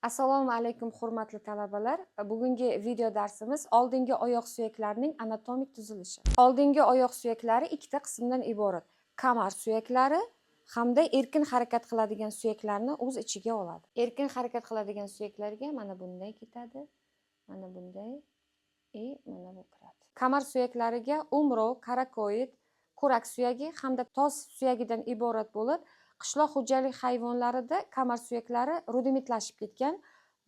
Assalomu alaykum hurmatli talabalar. Bugungi video darsimiz oldingi oyoq suyaklarining anatomik tuzilishi. Oldingi oyoq suyaklari ikkita qismdan iborat. Kamar suyaklari hamda erkin harakat qiladigan suyaklarni o'z ichiga oladi. Erkin harakat qiladigan suyaklarga mana bunday ketadi, mana bunday mana bu kiradi. Kamar suyaklariga umrov, karakoid, kurak suyagi hamda tos suyagidan iborat bo'lib, qishloq xo'jalik hayvonlarida kamar suyaklari rudimentlashib ketgan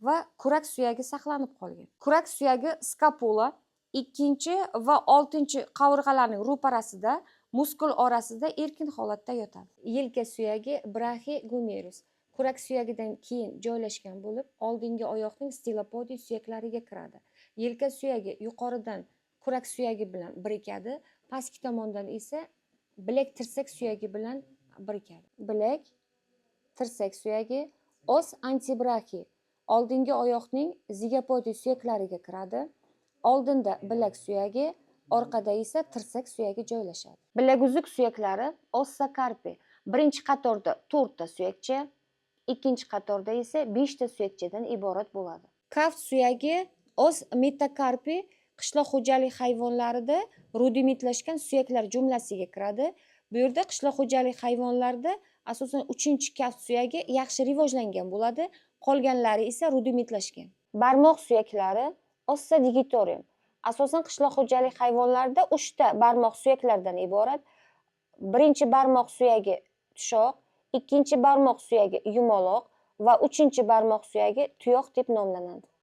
va kurak suyagi saqlanib qolgan. Kurak suyagi skapula 2 va 6 qovurg'alarning ro'parasida, muskul orasida erkin holatda yotadi. Yelka suyagi brachiohumerus kurak suyagidan keyin joylashgan bo'lib, oldingi oyoqning stilopodiy suyaklariga kiradi. Yelka suyagi yuqoridan kurak suyagi bilan birikadi, pastki tomondan esa bilak tirsak suyagi bilan birikadi. Bilak tirsak suyagi os antebrachiy oldingi oyoqning zigopodiy suyaklariga kiradi. Oldinda bilak suyagi, orqada esa tirsak suyagi joylashadi. Bilaguzuk suyaklari ossa carpi birinchi qatorda 4 ta suyakcha, ikkinchi qatorda esa 5 ta suyakchadan iborat bo'ladi. Kaft suyagi os metakarpi qishloq xo'jalik hayvonlarida rudimentlashgan suyaklar jumlasiga kiradi. Bu yerda qishloq xo'jalik hayvonlarida asosan 3-kaft suyagi yaxshi rivojlangan bo'ladi, qolganlari esa rudimentlashgan. Barmoq suyaklari ossa digitorium asosan qishloq xo'jalik hayvonlarida 3 ta barmoq suyaklaridan iborat. Birinchi barmoq suyagi tushoq, ikkinchi barmoq suyagi yumaloq va 3-barmoq suyagi tuyoq deb nomlanadi.